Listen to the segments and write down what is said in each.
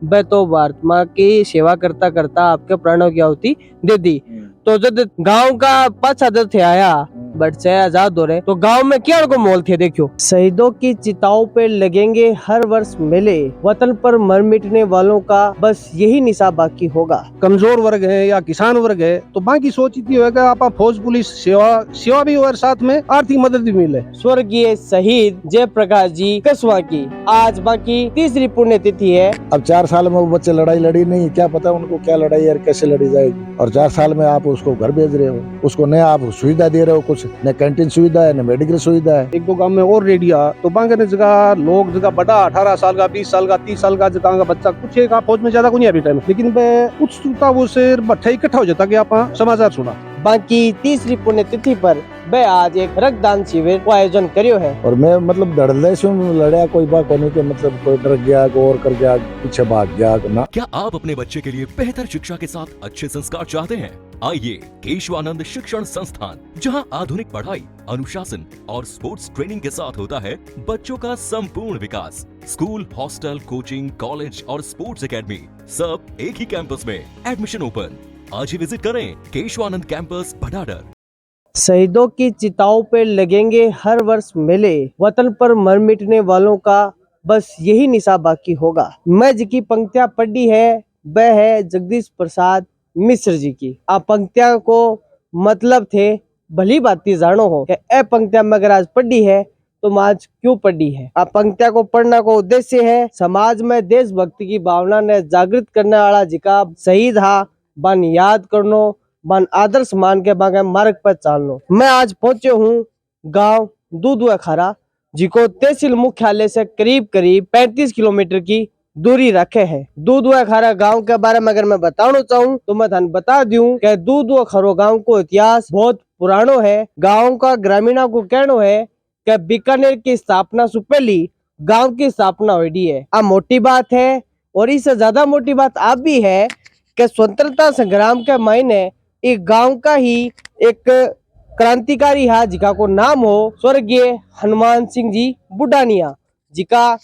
वह तो भारत माँ की सेवा करता करता आपके प्राणों की आहुति दे दी। तो जब गांव का पक्षाधर थे आया बट से आजाद हो रहे तो गांव में क्या उनको मोल थे। देखियो, शहीदों की चिताओं पे लगेंगे हर वर्ष मेले, वतन पर मर मिटने वालों का बस यही निशा बाकी होगा। कमजोर वर्ग है या किसान वर्ग है तो बाकी सोच इतनी होगा आप फौज पुलिस सेवा भी और साथ में आर्थिक मदद भी मिले। स्वर्गीय शहीद जयप्रकाश जी कसवा की आज बाकी तीसरी पुण्यतिथि है। अब 4 साल में वो बच्चे लड़ाई लड़ी नहीं, क्या पता उनको क्या लड़ाई और कैसे लड़ी जाएगी। और 4 साल में आप उसको घर भेज रहे हो, उसको न आप सुविधा दे रहे हो, कुछ न कैंटीन सुविधा है न मेडिकल सुविधा है। एक दो गांव में और रेडिया तो बांगे जगह लोग जगह बड़ा 18 साल का 20 साल का 30 साल का जगह का बच्चा कुछ एक फौज में ज्यादा को नहीं अभी टाइम, लेकिन वह उत्सुकता वो से भट्ठा इकट्ठा हो जाता कि आप समाचार सुना। बाकी तीसरी पुण्यतिथि पर वह आज एक रक्तदान शिविर को आयोजन करियो है। और मैं मतलब धड़ल्ले से लड़या कोई बात नहीं के मतलब कोई डर गया को और कर गया पीछे भाग गया ना। क्या आप अपने बच्चे के लिए बेहतर शिक्षा के साथ अच्छे संस्कार चाहते हैं? आइए केशवानंद शिक्षण संस्थान, जहां आधुनिक पढ़ाई, अनुशासन और स्पोर्ट्स ट्रेनिंग के साथ होता है बच्चों का संपूर्ण विकास। स्कूल, हॉस्टल, कोचिंग, कॉलेज और स्पोर्ट्स एकेडमी सब एक ही कैंपस में। Admission open. आज ही विजिट करें केशवानंद कैंपस भटाडर। शहीदों की चिताओं पे लगेंगे हर वर्ष मेले, वतन पर मर मिटने वालों का बस यही निशा बाकी होगा। मैं जिसकी पंक्तियां पढ़ी है वह है जगदीश प्रसाद मिश्र जी की। आप पंक्तियां को मतलब थे भली बाती जानो हो कि ए पंक्तियां में अगर आज पढ़ी है तो आज क्यों पढ़ी है। आप पंक्तियां को पढ़ना को उद्देश्य है समाज में देशभक्ति की भावना ने जागृत करने वाला जिका शहीद हा बन याद करनो, बन आदर्श मान के बागे मार्ग पर चालनो। मैं आज पहुंचे हूँ गांव दूधुआ खारा, जिको तहसील मुख्यालय से करीब 35 किलोमीटर की दूरी रखे है। दूधुआ खारा गांव के बारे में अगर मैं बताना चाहूँ तो मैं थाने बता दूं कि दूधुआ खारो गांव को इतिहास बहुत पुरानो है। गांव का ग्रामीणों को कहना है कि बीकानेर की स्थापना से पहले गांव की स्थापना हुई है। आ मोटी बात है। और इससे ज्यादा मोटी बात आप भी है कि स्वतंत्रता संग्राम के महीने एक गांव का ही एक क्रांतिकारी है जिका को नाम हो स्वर्गीय हनुमान सिंह जी बुडानिया, जिका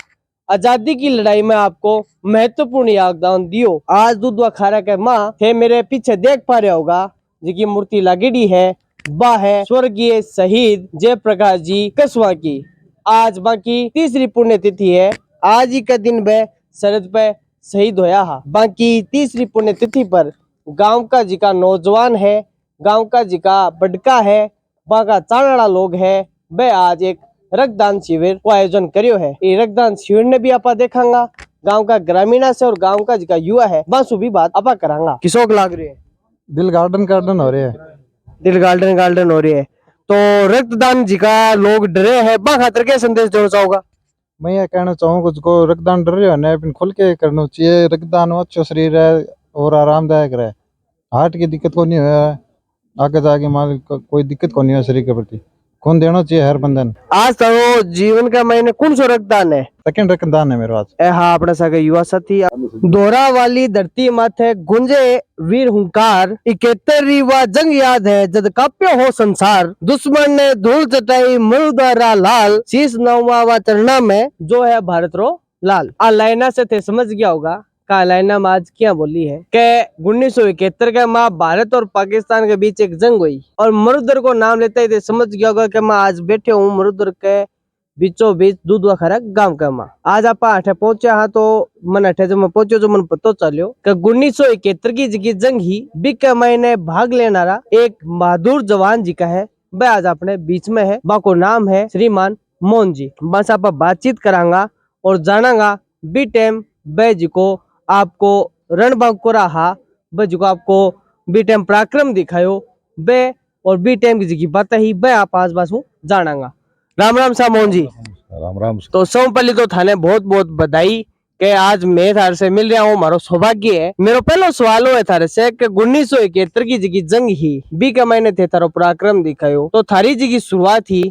आजादी की लड़ाई में आपको महत्वपूर्ण योगदान दियो। आज दूधवा खारा के माँ थे मेरे पीछे देख पा रहे होगा जिकी मूर्ति लगेड़ी है, वह है स्वर्गीय शहीद जयप्रकाश जी कसवा की। आज बाकी तीसरी पुण्यतिथि है। आज ही का दिन वह सरहद पे शहीद होया हा। बाकी तीसरी पुण्यतिथि पर गांव का जिका नौजवान है, गांव का जिका बड़का है, वहाँ का चाणड़ा लोग है, वह आज एक रक्तदान शिविर को आयोजन करियो है। ये रक्तदान शिविर ने भी आपा देखांगा गांव का ग्रामीण से और गांव का जिका युवा है बस भी बात आपा करांगा। किसोक लाग रही है? दिल गार्डन हो रहे है। दिल गार्डन हो रही है। तो रक्तदान जिका लोग डरे है बा खातर क्या संदेश देना चाहोगा? मैं ये कहना चाहूँगा जिसको रक्तदान डर रहे हो ना खुल के करना चाहिए। रक्तदान अच्छा शरीर है और आरामदायक रहे, हार्ट की दिक्कत को नहीं है, आगे जाके मान कोई दिक्कत को नहीं है शरीर के प्रति। खून देना चाहिए हर बंदन। आज तो जीवन का महीने कौन सा रक्तदान है? सेकंड रक्तदान है मेरे पास। हाँ अपने सागे युवा साथी दोहरा वाली धरती माथे गुंजे वीर हुंकार, 71वीं वह जंग याद है जद काप्यो हो संसार, दुश्मन ने धूल चटाई मरुदारा लाल, शीश नवा चरणा में जो है भारत रो लाल। आ लाइना से थे समझ गया होगा का लाइना में आज क्या बोली है के 1971 के माँ भारत और पाकिस्तान के बीच एक जंग हुई और मरुदर को नाम लेते ही समझ गया होगा कि मैं आज बैठे हूँ मरुदर के बीचों बीच दूधवा खरा गांव का माँ। आज आप अठे पहुंचे हाँ तो मन अठे जब मैं पहुंचो जो मन पतो चलियो कि 1971 की जगह जंग ही बिक महीने भाग लेना एक बहादुर जवान जी का है, वह आज अपने बीच में है। बाको नाम है श्रीमान मोहन जी। बस आप बातचीत करांगा और जानांगा बी टाइम बै जी को आपको रणबाग को रहा बै जी को आपको बी टाइम पराक्रम दिखायो बे और बी टाइम की जगह बात ही बै आप आज बस जानांगा। राम राम सा मोहन जी। राम राम। तो सबसे तो थाने बहुत बहुत बधाई के आज मैं थारे से मिल रहा हूँ, मारो सौभाग्य है। मेरा पहला सवाल है थारे से कि 1971 की जगह जंग ही बी का महीने थे थारो पराक्रम दिखायो तो थारी जी की शुरुआत ही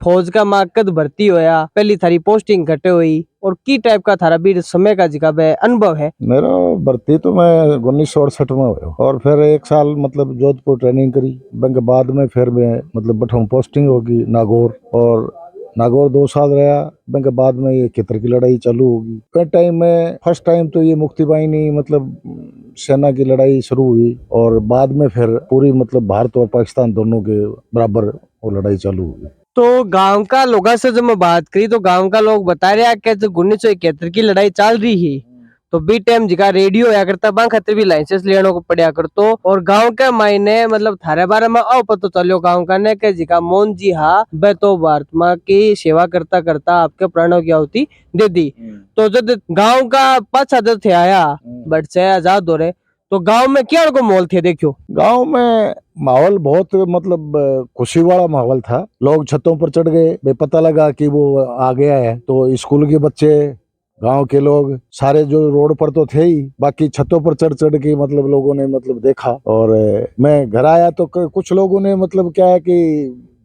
फौज का माँ कद भर्ती होया, पहली थारी पोस्टिंग घटे हुई और की टाइप का थारा भी समय का जिका अनुभव है? मेरा भर्ती तो मैं 1968 में हुआ और फिर 1 साल मतलब जोधपुर ट्रेनिंग करी। बैंक बाद में फिर मैं मतलब बठों पोस्टिंग होगी नागौर और नागौर 2 साल रहा। के बाद में ये खेतर की लड़ाई चालू होगी। फर्स्ट टाइम में फर्स्ट टाइम तो ये मुक्ति बाहिनी मतलब सेना की लड़ाई शुरू हुई और बाद में फिर पूरी मतलब भारत और पाकिस्तान दोनों के बराबर वो लड़ाई चालू हुई। तो गांव का लोगों से जब मैं बात करी तो गांव का लोग बता रहे हैं कि जो 1971 की लड़ाई चल रही है तो बी टाइम जिका रेडियो या करता बा खातिर भी लाइसेंस लेने को पड़ा करतो। और गांव के मायने मतलब थारे बारे में आओ पता चलो गांव का ने के जिका मोहन जी हा बे तो भारत माँ की सेवा करता करता आपके प्राणों की आहुति दे दी। तो जब गांव का 5 आदत थे आया बट से आजाद हो रहे तो गांव में क्या को मोल थे देखो। गांव में माहौल बहुत मतलब खुशी वाला माहौल था। लोग छतों पर चढ़ गए, बे पता लगा कि वो आ गया है तो स्कूल के बच्चे गांव के लोग सारे जो रोड पर तो थे ही, बाकी छतों पर चढ़ चढ़ के मतलब लोगों ने मतलब देखा। और मैं घर आया तो कुछ लोगों ने मतलब क्या है कि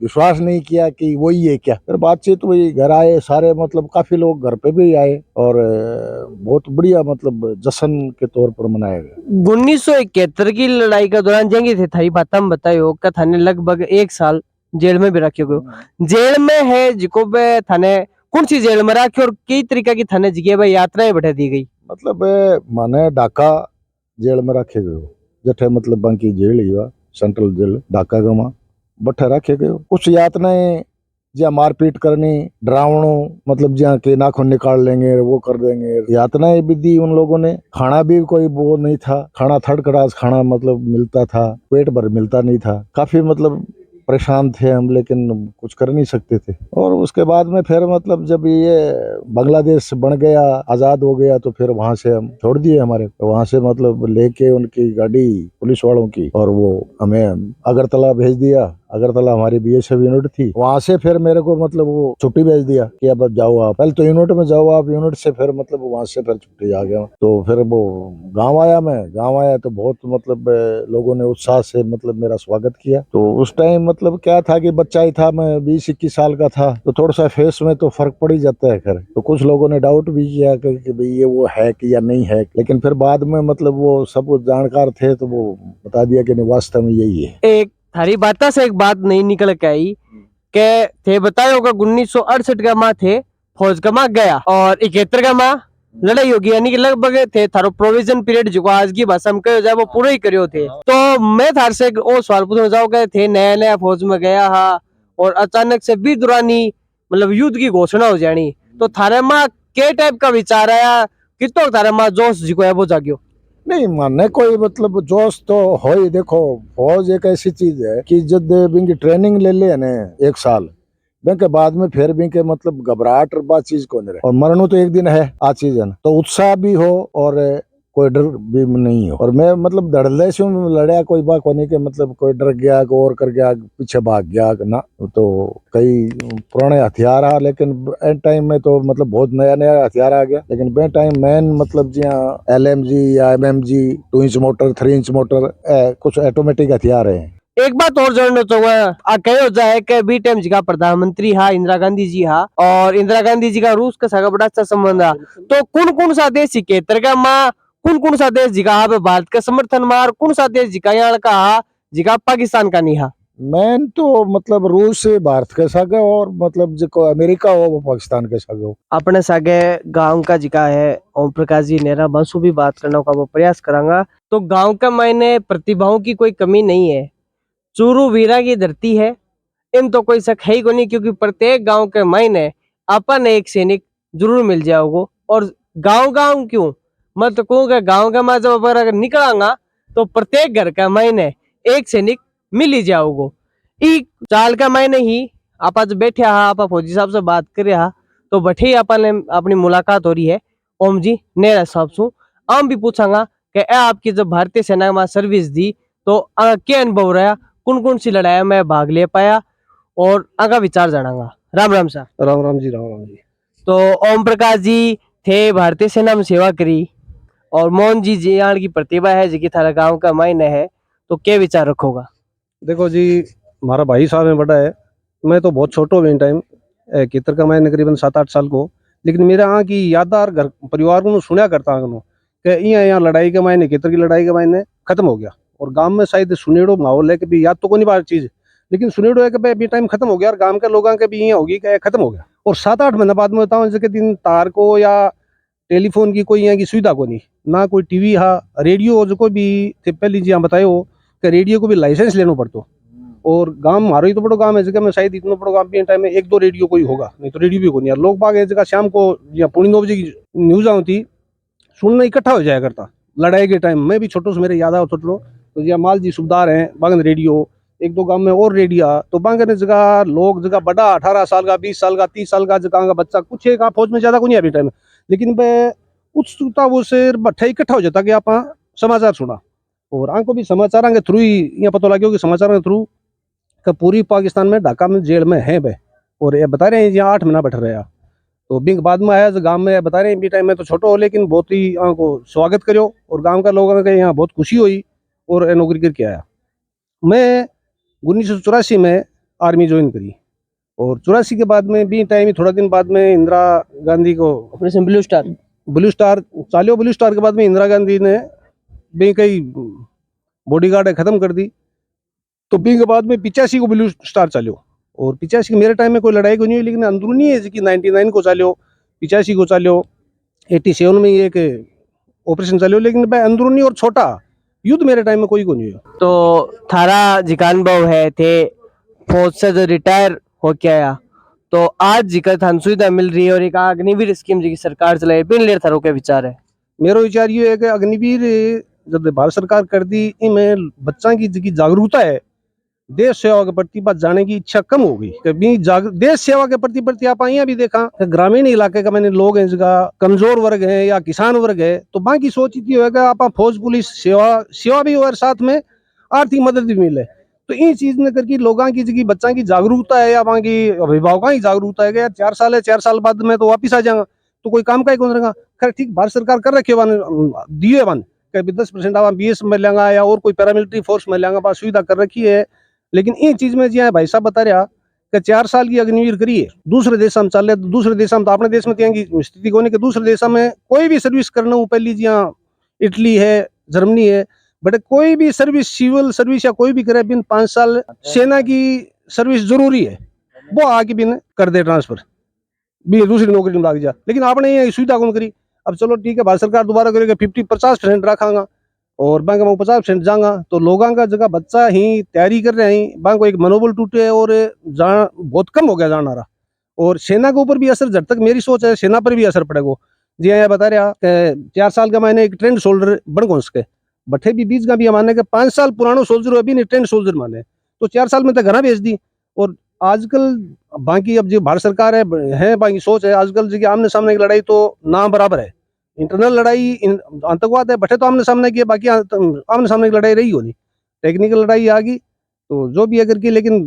विश्वास नहीं किया कि वही है क्या। फिर बातचीत हुई, घर आए सारे मतलब काफी लोग घर पे भी आए और बहुत बढ़िया मतलब जश्न के तौर पर मनाया गया। 1971 की लड़ाई के दौरान जंगी थे थारी बात हम बतायो का थाने लगभग 1 साल जेल में भी रखे गए। जेल में है जिको बे थाने कौन सी जेल में रखे और कई तरीका की थाने जगह पे यात्राएं बैठा दी गई। मतलब माने ढाका जेल में रखे गए जठे मतलब बाकी जेल ही हुआ सेंट्रल जेल ढाका का वहाँ बठे रखे गए। कुछ यातनाएं जहाँ मारपीट करनी, डरावनो मतलब जहाँ के नाखून निकाल लेंगे वो कर देंगे, यातनाएं भी दी उन लोगों ने। खाना भी कोई वो नहीं था, खाना थर्ड क्लास खाना मतलब मिलता था, पेट भर मिलता नहीं था। काफी मतलब परेशान थे हम, लेकिन कुछ कर नहीं सकते थे। और उसके बाद में फिर मतलब जब ये बांग्लादेश बन गया, आजाद हो गया, तो फिर वहां से हम छोड़ दिए हमारे, तो वहां से मतलब लेके उनकी गाड़ी पुलिस वालों की और वो हमें अगरतला भेज दिया। अगरतला हमारी बीएसएफ यूनिट थी, वहां से फिर मेरे को मतलब वो छुट्टी भेज दिया कि अब जाओ आप, पहले तो यूनिट में जाओ आप, यूनिट से फिर मतलब वहां से फिर छुट्टी आ गया। तो फिर वो गांव आया, मैं गांव आया तो बहुत मतलब लोगों ने उत्साह से मतलब मेरा स्वागत किया। तो उस टाइम मतलब क्या था कि बच्चा ही था मैं, 20-21 साल का था, तो थोड़ा सा फेस में तो फर्क पड़ ही जाता है। खैर तो कुछ लोगों ने डाउट भी किया कि भाई ये वो है कि या नहीं है, लेकिन फिर बाद में मतलब वो सब जानकार थे तो वो बता दिया कि नहीं वास्तव में यही है। एक थारी बात से एक बात नहीं निकल के आई के थे बताया होगा 1968 का माह थे फौज का माह गया और 71 का माह लड़ाई होगी, यानी कि लगभग थे थारो प्रोविजन पीरियड जो आज की भाषा में कहो जाए वो पूरा ही करियो थे। तो मैं थार से ओ सवाल पूछना चाहूँ गए थे नया नया फौज में गया हा और अचानक से भी दुरानी मतलब युद्ध की घोषणा हो जानी, तो थारे माँ के टाइप का विचार आया कितो थारे माँ जोश जी को है वो जागियो। नहीं मानने कोई मतलब जोश तो हो ही। देखो फौज एक ऐसी चीज है कि जब बिंकी ट्रेनिंग ले ले ने 1 साल के बाद में फिर भी के मतलब घबराहट बात चीज को नहीं रहे, और मरणों तो एक दिन है आ चीज है ना, तो उत्साह भी हो और कोई डर भी नहीं हो। और मैं मतलब धड़ल्ले से लड़या कोई बात को नहीं कि मतलब कोई डर गया को और कर गया पीछे भाग गया ना। तो कई पुराने हथियार आ, लेकिन एंड टाइम में तो मतलब बहुत नया नया हथियार आ गया। लेकिन बे टाइम मैन मतलब जहाँ LMG या MMG 2 inch motor 3 inch motor कुछ ऑटोमेटिक हथियार है। एक बात और जानना चाहूंगा, कहो जाए कि बी टाइम जी का प्रधानमंत्री हा इंदिरा गांधी जी हा और इंदिरा गांधी जी का रूस का साथ बड़ा अच्छा संबंध है, तो कौन कौन सा देश इकहत्तर का माँ कौन कौन सा देश जिका हा भारत का समर्थन मार, कौन सा देश जिका यहाँ का हा जिका पाकिस्तान का नहीं हा। मैन तो मतलब रूस भारत के सागे और मतलब जो अमेरिका हो वो पाकिस्तान के सागे हो। अपने सागे गांव का जिका है ओम प्रकाश जी नेहरा बसु भी बात करने का वो प्रयास करांगा। तो गांव का मायने प्रतिभाओं की कोई कमी नहीं है, चूरू वीरा की धरती है, इन तो कोई शक है ही को नहीं, क्योंकि प्रत्येक गांव के मायने अपन एक सैनिक जरूर मिल जाओगे। और गांव गांव क्यों मत कहूँगा, गांव का माँ जब अगर निकलांगा तो प्रत्येक घर का मायने एक सैनिक मिल ही जाओगे। ई चाल का मायने ही आप आज बैठे हा, आप फौजी साहब से बात कर रहा तो बैठे ही अपन अपनी मुलाकात हो रही है ओम जी नेहरा साहब सु। हम भी पूछांगा कि आपकी जब भारतीय सेना में सर्विस दी तो क्या अनुभव रहा, कौन कौन सी लड़ाई में भाग ले पाया और आगा विचार जानांगा। राम राम सा। राम राम जी, राम राम जी। तो ओम प्रकाश जी थे भारतीय सेना में सेवा करी और मोहन जी जियाण की प्रतिभा है जी थारा गांव का मायने है, तो क्या विचार रखोगा। देखो जी, हमारा भाई साहब में बड़ा है, मैं तो बहुत छोटो हूँ टाइम कितर का, मैं करीबन 7-8 साल को, लेकिन मेरे यहाँ की यादगार घर परिवार को सुना करता हूँ कि यहाँ लड़ाई के मायने कितर की लड़ाई के मायने खत्म हो गया। और गांव में शायद सुनेड़ो माहौल है कि भी याद तो कोई बार चीज लेकिन सुनेड़ो है कि भाई अभी टाइम खत्म हो गया और गांव के लोगों के भी ये होगी कि खत्म हो गया। और 7-8 महीने बाद में बताऊँ जैसे दिन तार को या टेलीफोन की कोई यहाँ की सुविधा को नहीं, ना कोई टीवी हा रेडियो जो कोई भी थे पहले जी यहाँ बतायो कि रेडियो को भी लाइसेंस लेना पड़तो। और गांव मारो ही तो बड़ो गांव है जगह में, शायद इतना बड़ो गांव भी टाइम में 1-2 रेडियो कोई होगा, नहीं तो रेडियो भी को नहीं यार। लोग बाग जगह शाम को या 9:30 बजे की न्यूज आती सुनना इकट्ठा हो जाया करता लड़ाई के टाइम। मैं भी छोटो से मेरे याद आओ छोटो तो यहाँ माल जी सुबदार हैं बागन रेडियो, 1-2 गांव में और रेडिया तो बागन जगह लोग जगह बड़ा 18 साल का 20 साल का 30 साल का जगह का बच्चा कुछ एक फौज में ज्यादा को नहीं अभी टाइम, लेकिन वह उत्सुकता वो से भट्ठा इकट्ठा हो जाता कि आप समाचार सुना। और आंको भी समाचार के थ्रू ही यहाँ पता लगे कि समाचार के थ्रू का पूरी पाकिस्तान में ढाका में जेल में है वह। और ये बता रहे हैं यहाँ 8 महीना बैठ रहा तो बिंग बाद में आया गांव में बता रहे हैं भी टाइम में तो छोटो हो लेकिन बहुत ही को स्वागत करो और गांव का लोगों के यहाँ बहुत खुशी हुई और नौकरी करके आया। मैं 1984 में आर्मी ज्वाइन करी और 84 के बाद में भी टाइम थोड़ा दिन बाद में इंदिरा गांधी को ऑपरेशन ब्लू स्टार चालियो। ब्लू स्टार के बाद में इंदिरा गांधी ने भी कई बॉडीगार्ड खत्म कर दी तो बी के बाद में 85 को ब्लू स्टार चालियो। और 85 मेरे टाइम में कोई लड़ाई को नहीं हुई, लेकिन अंदरूनी है कि 99 को चालियो 85 को चालियो 87 में एक ऑपरेशन चालियो, लेकिन भाई अंदरूनी और छोटा युद्ध मेरे टाइम में कोई को नहीं हुआ। तो थारा जिकानभाव है थे फौज से जो रिटायर होके आया तो आज जिका थान सुविधा मिल रही है और एक अग्निवीर स्कीम जी की सरकार चलाई बिन लेर थारो के विचार है? मेरा विचार ये है कि अग्निवीर जब भारत सरकार कर दी इनमें बच्चा की जिकी जागरूकता है देश सेवा के प्रति बात जाने की इच्छा कम हो गई। कभी देश सेवा के प्रति आप यहाँ भी देखा ग्रामीण इलाके का मैंने लोग हैं जगह कमजोर वर्ग है या किसान वर्ग है तो बाकी सोच इतनी होगा आप फौज पुलिस सेवा भी और साथ में आर्थिक मदद भी मिले। तो इन चीज ने करके लोगों की जगह बच्चा की जागरूकता है या वहाँ की अभिभावकों की जागरूकता है कि यार 4 साल है 4 साल बाद में तो वापिस आ जाएगा तो कोई काम का ही कौन रहेगा। खैर ठीक भारत सरकार कर रखे दिए वन 10% आप BS में लेंगा या और कोई पैरामिलिट्री फोर्स में लेंगा सुविधा कर रखी है। लेकिन इन चीज में जी भाई साहब बता रहा कि 4 साल की अग्निवीर करिए दूसरे देश में चल रहे तो दूसरे देश में तो अपने देश में की स्थिति को नहीं कि दूसरे देश में कोई भी सर्विस करना हो पहली जी इटली है जर्मनी है बट कोई भी सर्विस सिविल सर्विस या कोई भी करे बिन 5 साल सेना की सर्विस जरूरी है वो आके बिन कर दे ट्रांसफर भी दूसरी नौकरी में लग जा। लेकिन आपने ये सुविधा कौन करी। अब चलो ठीक है भारत सरकार दोबारा करेगा 50% रखागा और बैंक में 50% जाएगा तो लोगों का जगह बच्चा ही तैयारी कर रहे हैं बैंक को एक मनोबल टूटे और जाना बहुत कम हो गया जाना रहा। और सेना के ऊपर भी असर जब तक मेरी सोच है सेना पर भी असर पड़ेगा। जी हाँ बता रहा 4 साल का मैंने एक ट्रेंड सोल्जर बन कौन सके बट्ठे भी बीच का भी माने के 5 साल पुराना सोल्जर अभी नहीं ट्रेंड सोल्जर माने तो 4 साल में तो घर भेज दी। और आजकल बाकी अब जो भारत सरकार है बाकी सोच है आजकल जो आमने सामने की लड़ाई तो ना बराबर है। इंटरनल लड़ाई आतंकवाद है बटे तो आमने सामने की बाकी आमने सामने की लड़ाई रही होनी टेक्निकल लड़ाई आ गई तो जो भी अगर की लेकिन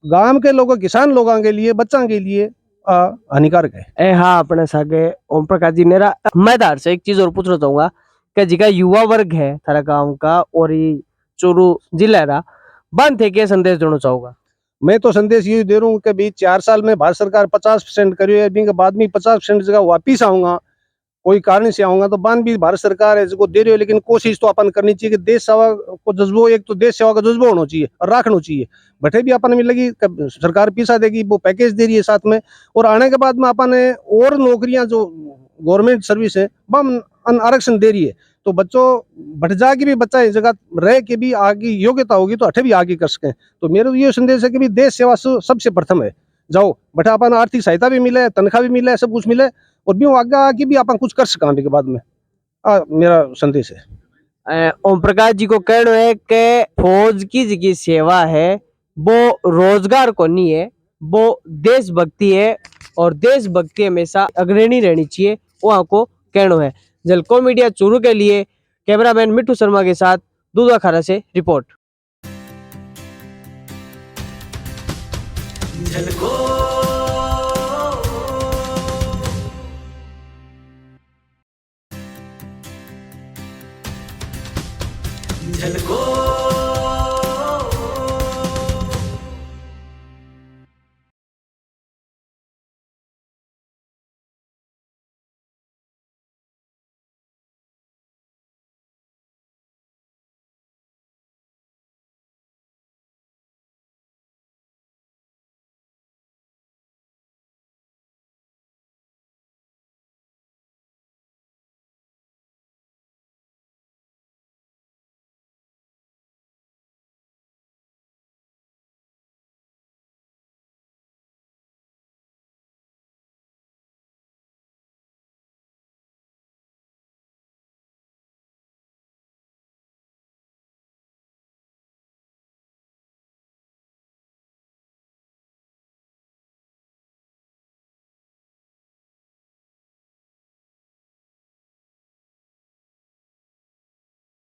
गांव के लोगों किसान लोगों के लिए बच्चों के लिए हानिकारक है। हाँ अपने सागे ओम प्रकाश जी मेरा मैं धार से एक चीज और पूछना चाहूंगा कि जिका युवा वर्ग है थारा गांव का और ये चूरू जिला रा बंद थे के संदेश देना चाहूंगा। मैं तो संदेश ये दे रहा हूँ कि भाई 4 साल में भारत सरकार 50% करियो है बाद में 50% जगह वापिस आऊंगा कोई कारण से आऊंगा तो बान भी भारत सरकार है जिसको दे रही हो लेकिन कोशिश तो अपन करनी चाहिए कि देश सेवा को जज्बो एक तो देश सेवा का जज्बा होना चाहिए और रखना चाहिए बटे भी अपन में लगी सरकार पैसा देगी वो पैकेज दे रही है साथ में और आने के बाद में अपन और नौकरियां जो गवर्नमेंट सर्विस है वह आरक्षण दे रही है तो बच्चों बढ़ जाके भी बच्चा इस जगह रह के भी आगे योग्यता होगी तो अठे भी आगे कर सकें। तो मेरा ये संदेश है कि देश सेवा सबसे प्रथम है जाओ बटा अपन आर्थिक सहायता भी मिले तनख्वाह भी मिले सब कुछ मिले और भी आगे आके भी अपन कुछ कर सका के बाद में मेरा संदेश है। ओम प्रकाश जी को कहना है कि फौज की जिकी सेवा है वो रोजगार को नहीं है वो देशभक्ति है और देशभक्ति हमेशा अग्रणी रहनी चाहिए वो आपको कहना है। जलको मीडिया चूरू के लिए कैमरामैन मिट्टू शर्मा के साथ दूधा खारा से रिपोर्ट। झलको